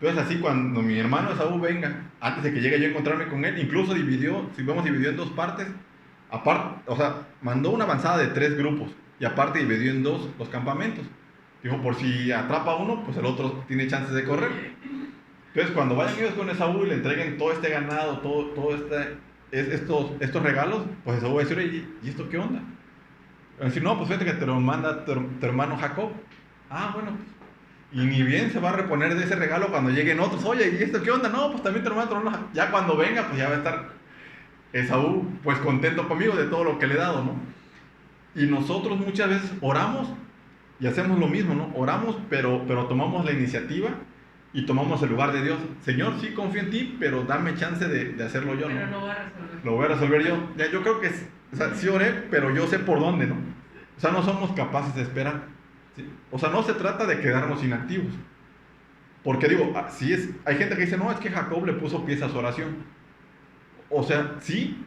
Entonces así cuando mi hermano Esaú venga, antes de que llegue yo a encontrarme con él, incluso dividió en dos partes, aparte, o sea, mandó una avanzada de 3 grupos y aparte dividió en 2 los campamentos. Dijo, por si atrapa uno, pues el otro tiene chances de correr. Entonces cuando vayan ellos con Esaú y le entreguen todo este ganado, estos regalos, pues Esaú va a decir, oye, ¿y esto qué onda? Va a decir, no, pues fíjate que te lo manda tu hermano Jacob. Ah, bueno, pues. Y ni bien se va a reponer de ese regalo cuando lleguen otros. Oye, ¿y esto qué onda? No, pues también tu hermano. Ya cuando venga, pues ya va a estar Esaú, pues contento conmigo de todo lo que le he dado, ¿no? Y nosotros muchas veces oramos y hacemos lo mismo, ¿no? Oramos, pero tomamos la iniciativa y tomamos el lugar de Dios. Señor, sí confío en ti, pero dame chance de hacerlo yo, ¿no? Pero lo voy a resolver. Lo voy a resolver yo. Ya, yo creo que, o sea, sí oré, pero yo sé por dónde, ¿no? O sea, no somos capaces de esperar, ¿sí? O sea, no se trata de quedarnos inactivos. Porque digo, hay gente que dice, no, es que Jacob le puso pies a su oración. O sea, sí,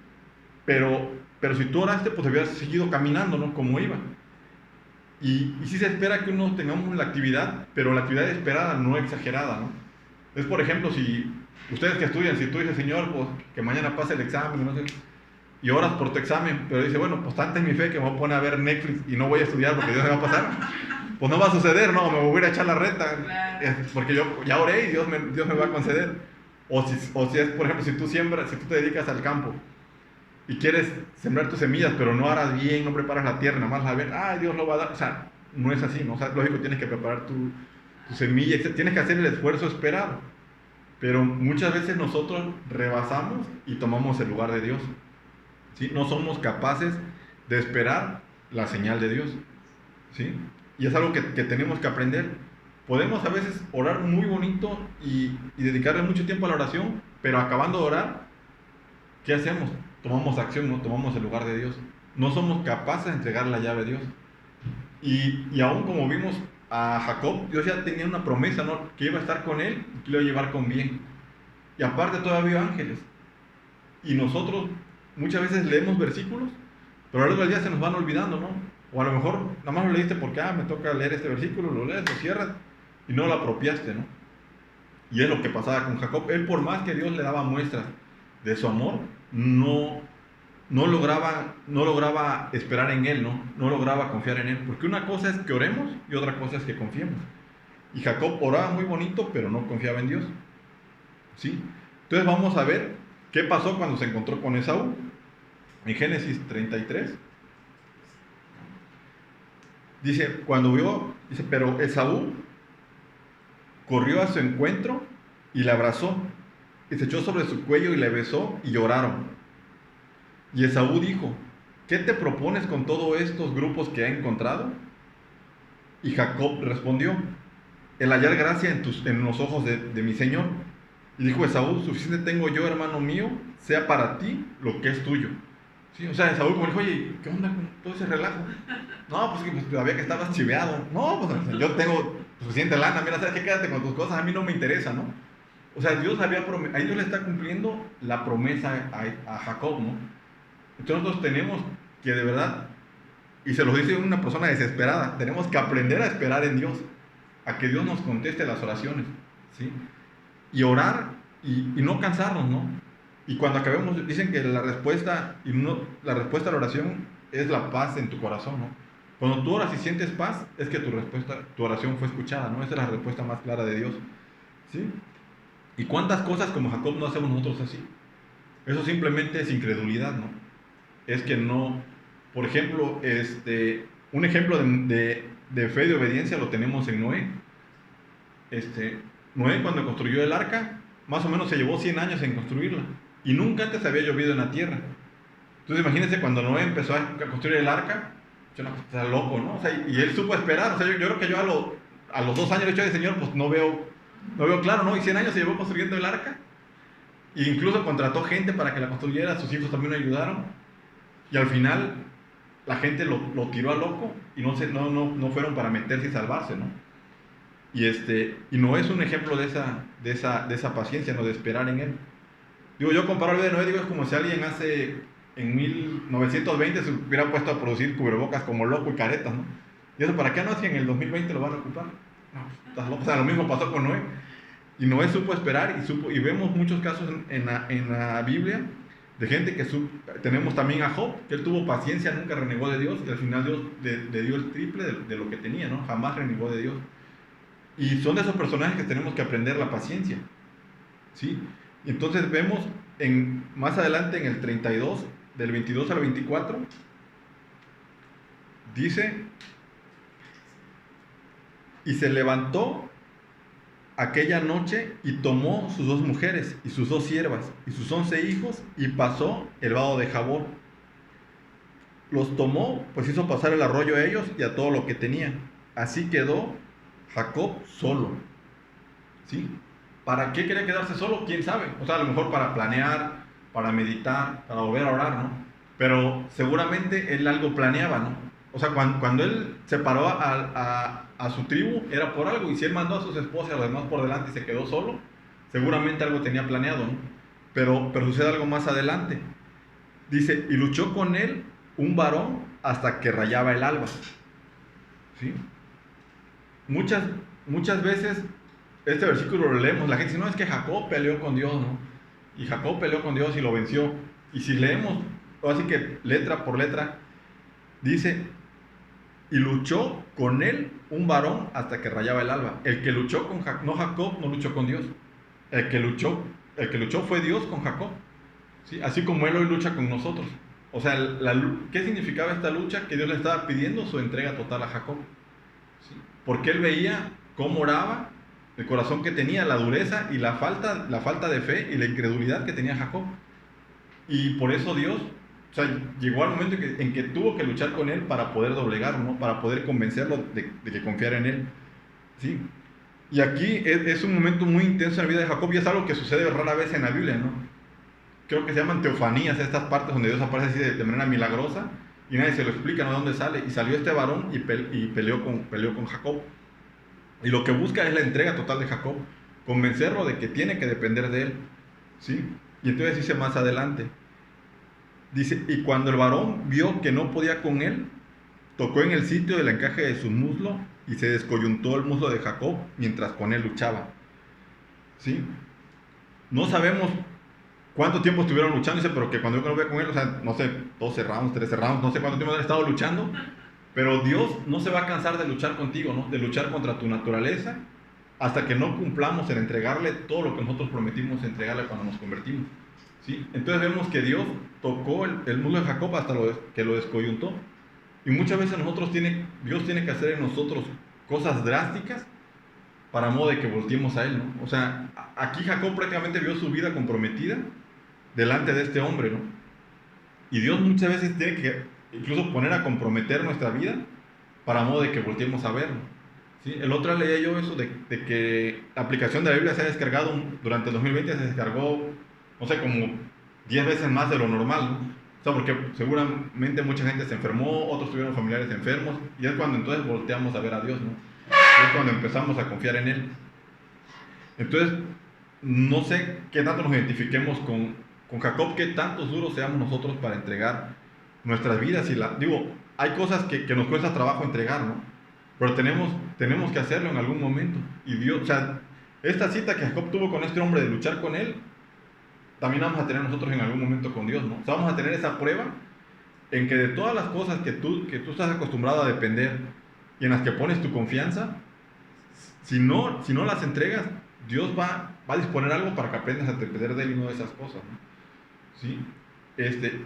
pero si tú oraste, pues hubieras seguido caminando, ¿no? Como iba. Y sí se espera que uno tengamos la actividad, pero la actividad esperada, no exagerada, ¿no? Es, por ejemplo, si ustedes que estudian, si tú dices, Señor, pues que mañana pase el examen, no sé, y oras por tu examen, pero dice, bueno, pues tanta es mi fe que me voy a poner a ver Netflix y no voy a estudiar porque Dios me va a pasar, pues no va a suceder, ¿no? Me voy a echar la reta, Claro. porque yo ya oré y Dios me va a conceder. O si es, por ejemplo, si tú te dedicas al campo y quieres sembrar tus semillas, pero no harás bien, no preparas la tierra, nada más la ves, Dios lo va a dar. O sea, no es así, ¿no? O sea, lógico, tienes que preparar tu semilla, tienes que hacer el esfuerzo esperado. Pero muchas veces nosotros rebasamos y tomamos el lugar de Dios, ¿sí? No somos capaces de esperar la señal de Dios, ¿sí? Y es algo que tenemos que aprender. Podemos a veces orar muy bonito y dedicarle mucho tiempo a la oración, pero acabando de orar, ¿qué hacemos? Tomamos acción, no tomamos el lugar de Dios. No somos capaces de entregar la llave a Dios. Y aún como vimos a Jacob, Dios ya tenía una promesa, ¿no? Que iba a estar con él y que lo iba a llevar con bien. Y aparte todavía había ángeles. Y nosotros muchas veces leemos versículos, pero a lo largo del día se nos van olvidando, ¿no? O a lo mejor nada más lo leíste porque, me toca leer este versículo, lo lees, lo cierras y no lo apropiaste, ¿no? Y es lo que pasaba con Jacob. Él, por más que Dios le daba muestras de su amor, no lograba esperar en él, no lograba confiar en él, porque una cosa es que oremos y otra cosa es que confiemos. Y Jacob oraba muy bonito, pero no confiaba en Dios, ¿sí? Entonces vamos a ver qué pasó cuando se encontró con Esaú. En Génesis 33 dice, pero Esaú corrió a su encuentro y le abrazó y se echó sobre su cuello y le besó y lloraron. Y Esaú dijo, ¿qué te propones con todos estos grupos que ha encontrado? Y Jacob respondió, el hallar gracia en los ojos de mi Señor. Y dijo Esaú, suficiente tengo yo, hermano mío, sea para ti lo que es tuyo. Sí, o sea, Esaú como dijo, oye, ¿qué onda con todo ese relajo? No, pues todavía que estabas chiveado. No, pues yo tengo suficiente lana, mira, ¿sabes qué? Quédate con tus cosas, a mí no me interesa, ¿no? O sea, ahí Dios le está cumpliendo la promesa a Jacob, ¿no? Entonces nosotros tenemos que de verdad, y se lo dice una persona desesperada, tenemos que aprender a esperar en Dios, a que Dios nos conteste las oraciones, ¿sí? Y orar y no cansarnos, ¿no? Y cuando acabemos, dicen que la respuesta a la oración es la paz en tu corazón, ¿no? Cuando tú oras y sientes paz, es que tu oración fue escuchada, ¿no? Esa es la respuesta más clara de Dios, ¿sí? ¿Y cuántas cosas como Jacob no hacemos nosotros así? Eso simplemente es incredulidad, ¿no? Es que no, por ejemplo, un ejemplo de fe y de obediencia lo tenemos en Noé. Noé, cuando construyó el arca, más o menos se llevó 100 años en construirla y nunca antes había llovido en la tierra. Entonces imagínense cuando Noé empezó a construir el arca, yo no, está loco, ¿no? O sea, y él supo esperar. O sea, yo creo que yo a los 2 años le he dicho, Señor, pues no veo claro, ¿no? Y 100 años se llevó construyendo el arca. E incluso contrató gente para que la construyera, sus hijos también lo ayudaron. Y al final la gente lo tiró a loco y no fueron para meterse y salvarse, ¿no? Y no es un ejemplo de esa paciencia, no de esperar en él. Digo, yo comparo el vida de Noé, digo, es como si alguien en 1920 se hubiera puesto a producir cubrebocas como loco y caretas, ¿no? ¿Y eso para qué no? Si en el 2020 lo van a ocupar. No, estás loco. O sea, lo mismo pasó con Noé. Y Noé supo esperar y vemos muchos casos en la Biblia de gente tenemos también a Job, que él tuvo paciencia, nunca renegó de Dios y al final Dios le dio el triple de lo que tenía, ¿no? Jamás renegó de Dios. Y son de esos personajes que tenemos que aprender la paciencia, ¿sí? Y entonces vemos más adelante en el 32, del 22 al 24, dice, y se levantó aquella noche y tomó sus 2 mujeres y sus 2 siervas y sus 11 hijos y pasó el vado de Jabor. Los tomó, pues hizo pasar el arroyo a ellos y a todo lo que tenían. Así quedó Jacob solo. ¿Sí? ¿Para qué quería quedarse solo? ¿Quién sabe? O sea, a lo mejor para planear, para meditar, para volver a orar, ¿no? Pero seguramente él algo planeaba, ¿no? O sea, cuando él separó a su tribu, era por algo. Y si él mandó a sus esposas y a los demás por delante y se quedó solo, seguramente algo tenía planeado, ¿no? Pero sucede algo más adelante. Dice, y luchó con él un varón hasta que rayaba el alba. ¿Sí? Muchas veces este versículo lo leemos, la gente dice, no, es que Jacob peleó con Dios, ¿no? Y Jacob peleó con Dios y lo venció. Y si leemos, así que letra por letra, dice, y luchó con él un varón hasta que rayaba el alba. El que luchó con Jacob no luchó con Dios. El que luchó fue Dios con Jacob. ¿Sí? Así como él hoy lucha con nosotros. O sea, ¿qué significaba esta lucha? Que Dios le estaba pidiendo su entrega total a Jacob. ¿Sí? Porque él veía cómo oraba, el corazón que tenía, la dureza y la falta de fe y la incredulidad que tenía Jacob. Y por eso Dios, o sea, llegó al momento en que tuvo que luchar con él para poder doblegarlo, ¿no? Para poder convencerlo de que confiara en él. ¿Sí? Y aquí es un momento muy intenso en la vida de Jacob y es algo que sucede rara vez en la Biblia, ¿no? Creo que se llaman teofanías, estas partes donde Dios aparece así de manera milagrosa y nadie se lo explica, ¿no? ¿De dónde sale? Y salió este varón y peleó con Jacob. Y lo que busca es la entrega total de Jacob, convencerlo de que tiene que depender de él. ¿Sí? Y entonces dice más adelante, dice, y cuando el varón vio que no podía con él, tocó en el sitio del encaje de su muslo y se descoyuntó el muslo de Jacob mientras con él luchaba. ¿Sí? No sabemos cuánto tiempo estuvieron luchando, dice, pero que cuando yo lo con él, o sea, no sé, 12 rounds, 13 rounds, no sé cuánto tiempo han estado luchando, pero Dios no se va a cansar de luchar contigo, ¿no? De luchar contra tu naturaleza hasta que no cumplamos en entregarle todo lo que nosotros prometimos entregarle cuando nos convertimos. ¿Sí? Entonces vemos que Dios tocó el muslo de Jacob hasta que lo descoyuntó. Y muchas veces Dios tiene que hacer en nosotros cosas drásticas para modo de que volteemos a Él, ¿no? O sea, aquí Jacob prácticamente vio su vida comprometida delante de este hombre, ¿no? Y Dios muchas veces tiene que incluso poner a comprometer nuestra vida para modo de que volteemos a verlo. ¿Sí? El otro día leía yo eso de que la aplicación de la Biblia se ha descargado durante el 2020, se descargó, no sé, como 10 veces más de lo normal, ¿no? O sea, porque seguramente mucha gente se enfermó, otros tuvieron familiares enfermos, y es cuando entonces volteamos a ver a Dios, ¿no? Y es cuando empezamos a confiar en Él. Entonces, no sé qué tanto nos identifiquemos con Jacob, qué tantos duros seamos nosotros para entregar nuestras vidas. Digo, hay cosas que nos cuesta trabajo entregar, ¿no? Pero tenemos que hacerlo en algún momento. Y Dios, o sea, esta cita que Jacob tuvo con este hombre de luchar con él, también vamos a tener nosotros en algún momento con Dios, ¿no? O sea, vamos a tener esa prueba en que de todas las cosas que tú estás acostumbrado a depender y en las que pones tu confianza, si no las entregas, Dios va va a disponer algo para que aprendas a depender de Él y no de esas cosas, ¿no? ¿Sí?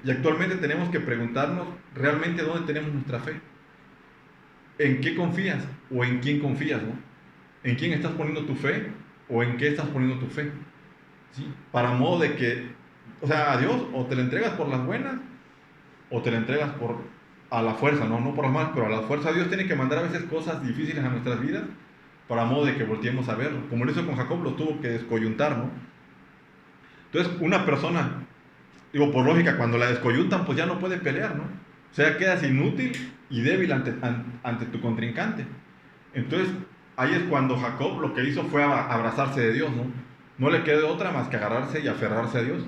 Y actualmente tenemos que preguntarnos realmente dónde tenemos nuestra fe. ¿En qué confías o en quién confías, ¿no? ¿En quién estás poniendo tu fe o en qué estás poniendo tu fe? ¿Sí? Para modo de que, o sea, a Dios o te la entregas por las buenas o te la entregas a la fuerza, ¿no? No por las malas, pero a la fuerza. Dios tiene que mandar a veces cosas difíciles a nuestras vidas para modo de que volteemos a verlo. Como lo hizo con Jacob, lo tuvo que descoyuntar, ¿no? Entonces, una persona, digo, por lógica, cuando la descoyuntan, pues ya no puede pelear, ¿no? O sea, quedas inútil y débil ante tu contrincante. Entonces, ahí es cuando Jacob lo que hizo fue abrazarse de Dios, ¿no? No le quedó otra más que agarrarse y aferrarse a Dios.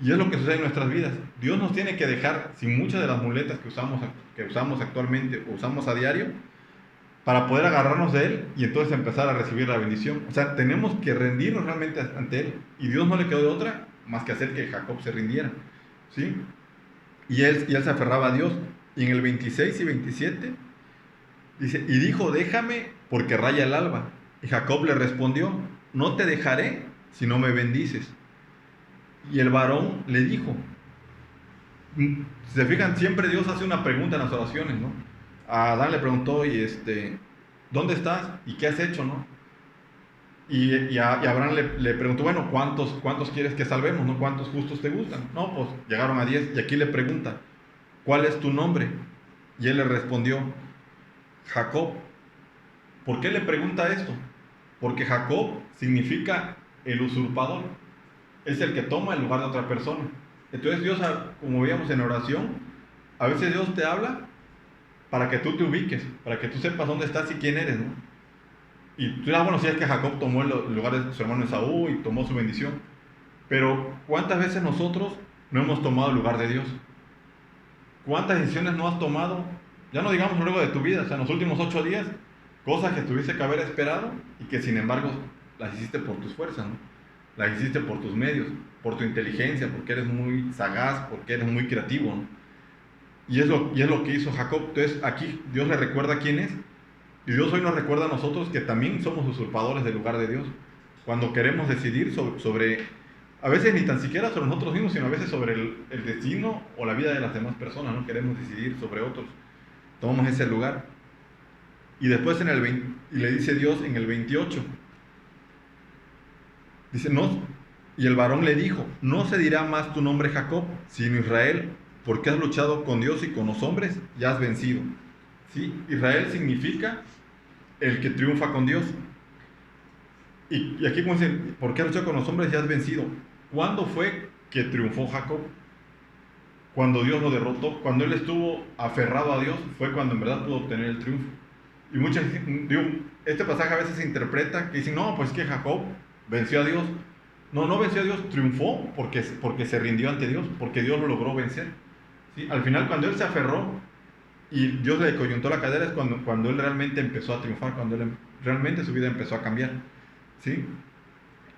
Y es lo que sucede en nuestras vidas. Dios nos tiene que dejar sin muchas de las muletas que usamos actualmente o usamos a diario para poder agarrarnos de Él y entonces empezar a recibir la bendición. O sea, tenemos que rendirnos realmente ante Él. Y Dios no le quedó de otra más que hacer que Jacob se rindiera. ¿Sí? Y él se aferraba a Dios. Y en el 26 y 27 dice, y dijo, déjame porque raya el alba. Y Jacob le respondió, no te dejaré si no me bendices. Y el varón le dijo, si se fijan, siempre Dios hace una pregunta en las oraciones, ¿no? A Adán le preguntó, ¿dónde estás? ¿Y qué has hecho, no? Y Abraham le preguntó, bueno, ¿cuántos quieres que salvemos, no? ¿Cuántos justos te gustan? No, pues llegaron a 10. Y aquí le pregunta, ¿cuál es tu nombre? Y él le respondió, Jacob. ¿Por qué le pregunta esto? Porque Jacob significa el usurpador. Es el que toma el lugar de otra persona. Entonces Dios, como veíamos en oración, a veces Dios te habla para que tú te ubiques, para que tú sepas dónde estás y quién eres, ¿no? Y tú dirás, bueno, si es que Jacob tomó el lugar de su hermano Esaú y tomó su bendición. Pero ¿cuántas veces nosotros no hemos tomado el lugar de Dios? ¿Cuántas decisiones no has tomado? Ya no digamos luego de tu vida, o sea, en los últimos 8 días, cosas que tuviste que haber esperado y que sin embargo las hiciste por tus fuerzas, ¿no? Las hiciste por tus medios, por tu inteligencia, porque eres muy sagaz, porque eres muy creativo, ¿no? Y es lo que hizo Jacob. Entonces aquí Dios le recuerda quién es. Y Dios hoy nos recuerda a nosotros que también somos usurpadores del lugar de Dios. Cuando queremos decidir sobre a veces ni tan siquiera sobre nosotros mismos, sino a veces sobre el destino o la vida de las demás personas, ¿no? Queremos decidir sobre otros. Tomamos ese lugar. Y después y le dice Dios en el 28, dice, no, y el varón le dijo, no se dirá más tu nombre Jacob, sino Israel, porque has luchado con Dios y con los hombres y has vencido. ¿Sí? Israel significa el que triunfa con Dios. Y aquí como dicen, ¿por qué has luchado con los hombres y has vencido? ¿Cuándo fue que triunfó Jacob? Cuando Dios lo derrotó, cuando él estuvo aferrado a Dios, fue cuando en verdad pudo obtener el triunfo. Y muchas, digo, este pasaje a veces se interpreta que dicen, no, pues que Jacob venció a Dios. No venció a Dios, triunfó porque se rindió ante Dios, porque Dios lo logró vencer. ¿Sí? Al final, cuando él se aferró y Dios le coyuntó la cadera, es cuando él realmente empezó a triunfar, cuando realmente su vida empezó a cambiar. ¿Sí?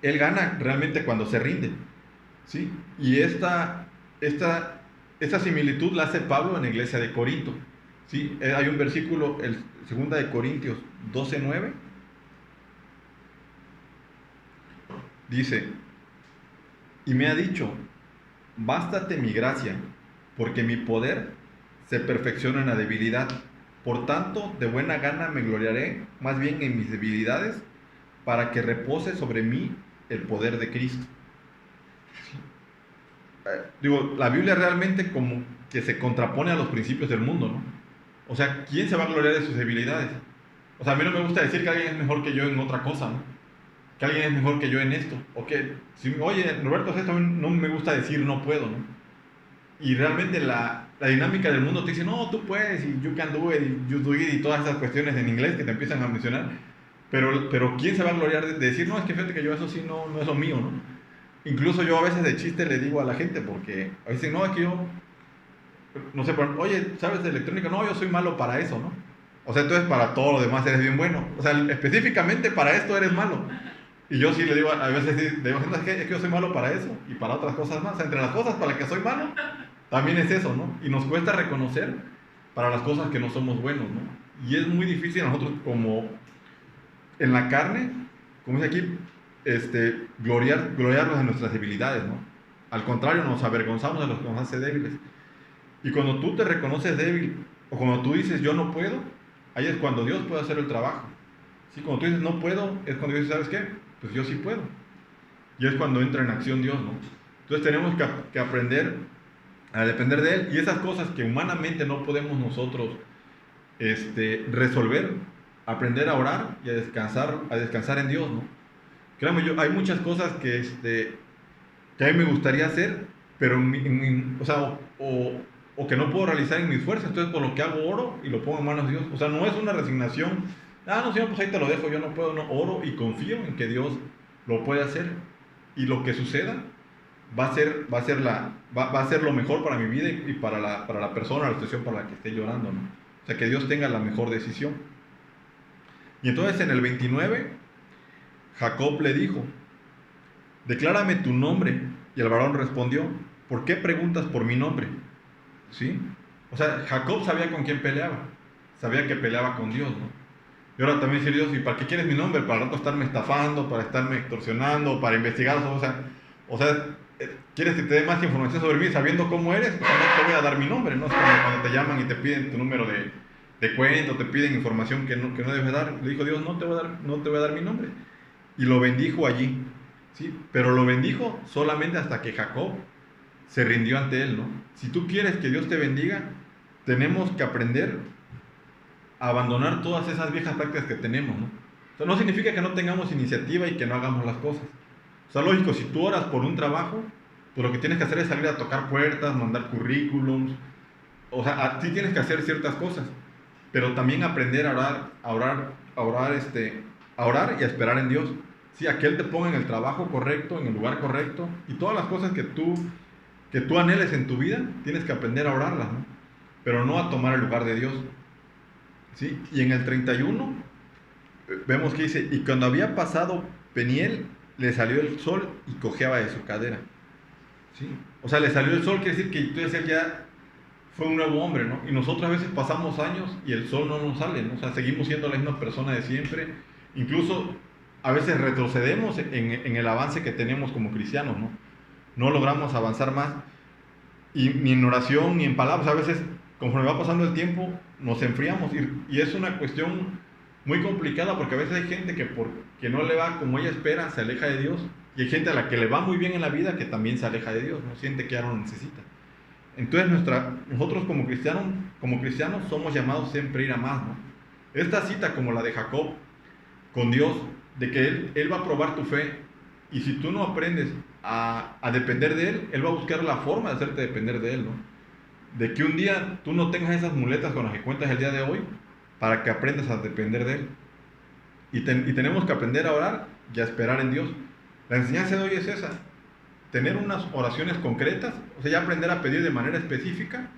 Él gana realmente cuando se rinde. ¿Sí? Y esta similitud la hace Pablo en la iglesia de Corinto. ¿Sí? Hay un versículo, el 2 de Corintios 12:9. Dice, y me ha dicho, bástate mi gracia, porque mi poder se perfecciona en la debilidad. Por tanto, de buena gana me gloriaré más bien en mis debilidades, para que repose sobre mí el poder de Cristo. Digo, la Biblia realmente como que se contrapone a los principios del mundo, ¿no? O sea, ¿quién se va a gloriar de sus debilidades? O sea, a mí no me gusta decir que alguien es mejor que yo en otra cosa, ¿no? Que alguien es mejor que yo en esto. O que, oye, Roberto, esto no me gusta decir no puedo, ¿no? Y realmente la dinámica del mundo te dice, no, tú puedes, y you can do it, y you do it, y todas esas cuestiones en inglés que te empiezan a mencionar. Pero ¿quién se va a gloriar de decir, no, es que fíjate que yo eso sí no es lo mío, ¿no? Incluso yo a veces de chiste le digo a la gente, porque a veces, no, es que yo, no sé, oye, ¿sabes de electrónica? No, yo soy malo para eso, ¿no? O sea, entonces para todo lo demás eres bien bueno. O sea, específicamente para esto eres malo. Y yo sí le digo, a veces le digo, es que yo soy malo para eso y para otras cosas más. O sea, entre las cosas para las que soy malo, también es eso, ¿no? Y nos cuesta reconocer para las cosas que no somos buenos, ¿no? Y es muy difícil a nosotros como en la carne, como dice aquí, gloriarnos en nuestras debilidades, ¿no? Al contrario, nos avergonzamos de los que nos hace débiles. Y cuando tú te reconoces débil, o cuando tú dices yo no puedo, ahí es cuando Dios puede hacer el trabajo. ¿Sí? Cuando tú dices no puedo, es cuando Dios dice, ¿sabes qué? Pues yo sí puedo. Y es cuando entra en acción Dios, ¿no? Entonces tenemos que aprender a depender de Él. Y esas cosas que humanamente no podemos nosotros resolver, aprender a orar y a descansar en Dios, ¿no? Créame, hay muchas cosas que a mí me gustaría hacer, pero o sea, o que no puedo realizar en mis fuerzas. Entonces por lo que hago oro y lo pongo en manos de Dios. O sea, no es una resignación. No, Señor, pues ahí te lo dejo, yo no puedo. No, oro y confío en que Dios lo puede hacer. Y lo que suceda va a ser lo mejor para mi vida y para la persona, la situación para la que esté llorando, ¿no? O sea, que Dios tenga la mejor decisión. Y entonces en el 29, Jacob le dijo, declárame tu nombre. Y el varón respondió, ¿por qué preguntas por mi nombre? ¿Sí? O sea, Jacob sabía con quién peleaba. Sabía que peleaba con Dios, ¿no? Y ahora también dice Dios, ¿y para qué quieres mi nombre? Para el rato estarme estafando, para estarme extorsionando, para investigar. O sea, ¿quieres que te dé más información sobre mí sabiendo cómo eres? O sea, no te voy a dar mi nombre, ¿no? Es como cuando te llaman y te piden tu número de cuenta, te piden información que no debes dar. Le dijo Dios, no te voy a dar mi nombre. Y lo bendijo allí, ¿sí? Pero lo bendijo solamente hasta que Jacob se rindió ante él, ¿no? Si tú quieres que Dios te bendiga, tenemos que aprender a abandonar todas esas viejas prácticas que tenemos, ¿no? O sea, no significa que no tengamos iniciativa y que no hagamos las cosas. O sea, lógico, si tú oras por un trabajo, pues lo que tienes que hacer es salir a tocar puertas, mandar currículums. O sea, a ti tienes que hacer ciertas cosas, pero también aprender a orar y a esperar en Dios. Sí, a que Él te ponga en el trabajo correcto, en el lugar correcto, y todas las cosas que tú anheles en tu vida, tienes que aprender a orarlas, ¿no? Pero no a tomar el lugar de Dios. ¿Sí? Y en el 31 vemos que dice, y cuando había pasado Peniel, le salió el sol y cojeaba de su cadera. ¿Sí? O sea, le salió el sol, quiere decir que entonces él ya fue un nuevo hombre, ¿no? Y nosotros a veces pasamos años y el sol no nos sale, ¿no? O sea, seguimos siendo la misma persona de siempre. Incluso a veces retrocedemos en el avance que tenemos como cristianos, ¿no? No logramos avanzar más. Y ni en oración ni en palabras. A veces, conforme va pasando el tiempo, nos enfriamos. Y es una cuestión muy complicada porque a veces hay gente que porque no le va como ella espera, se aleja de Dios. Y hay gente a la que le va muy bien en la vida que también se aleja de Dios, ¿no? Siente que ya no lo necesita. Entonces nosotros como cristianos somos llamados siempre a ir a más, ¿no? Esta cita como la de Jacob con Dios, de que Él va a probar tu fe, y si tú no aprendes a depender de Él va a buscar la forma de hacerte depender de Él, ¿no? De que un día tú no tengas esas muletas con las que cuentas el día de hoy, para que aprendas a depender de Él. Y tenemos que aprender a orar y a esperar en Dios. La enseñanza de hoy es esa, tener unas oraciones concretas, o sea, ya aprender a pedir de manera específica,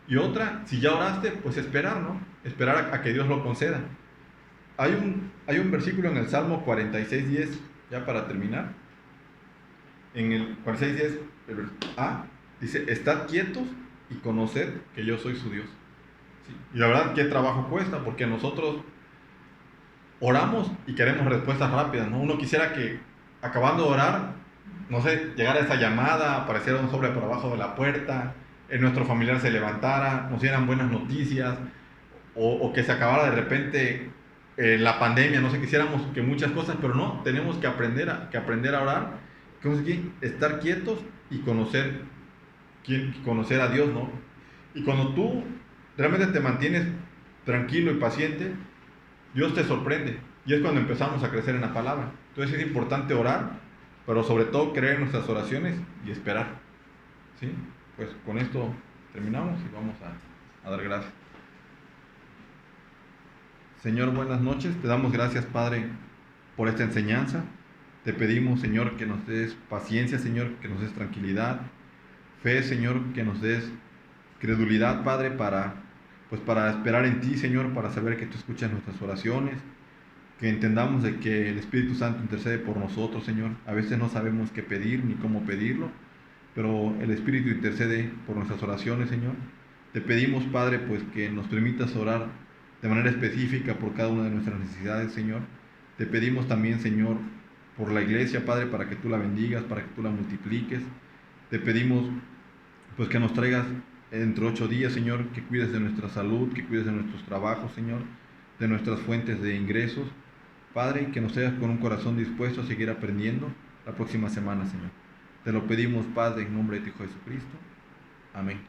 y otra, si ya oraste, pues esperar, ¿no? Esperar a que Dios lo conceda. Hay un versículo en el Salmo 46:10, ya para terminar. En el 46:10, dice, estad quietos y conoced que yo soy su Dios. ¿Sí? Y la verdad, qué trabajo cuesta, porque nosotros oramos y queremos respuestas rápidas, ¿no? Uno quisiera que, acabando de orar, no sé, llegara esa llamada, apareciera un sobre por abajo de la puerta, nuestro familiar se levantara, nos dieran buenas noticias, o que se acabara de repente la pandemia, no sé, quisiéramos que muchas cosas, pero no, tenemos que aprender a orar, estar quietos y conocer a Dios, ¿no? Y cuando tú realmente te mantienes tranquilo y paciente, Dios te sorprende, y es cuando empezamos a crecer en la palabra. Entonces es importante orar, pero sobre todo creer en nuestras oraciones y esperar. ¿Sí? Pues con esto terminamos y vamos a dar gracias. Señor, buenas noches. Te damos gracias, Padre, por esta enseñanza. Te pedimos, Señor, que nos des paciencia, Señor, que nos des tranquilidad, fe, Señor, que nos des credulidad, Padre, para esperar en ti, Señor, para saber que tú escuchas nuestras oraciones, que entendamos de que el Espíritu Santo intercede por nosotros, Señor. A veces no sabemos qué pedir ni cómo pedirlo, pero el Espíritu intercede por nuestras oraciones, Señor. Te pedimos, Padre, pues que nos permitas orar de manera específica por cada una de nuestras necesidades, Señor. Te pedimos también, Señor, por la iglesia, Padre, para que tú la bendigas, para que tú la multipliques. Te pedimos pues que nos traigas entre 8 días, Señor, que cuides de nuestra salud, que cuides de nuestros trabajos, Señor, de nuestras fuentes de ingresos. Padre, que nos seas con un corazón dispuesto a seguir aprendiendo la próxima semana, Señor. Te lo pedimos, Padre, en nombre de tu Hijo Jesucristo. Amén.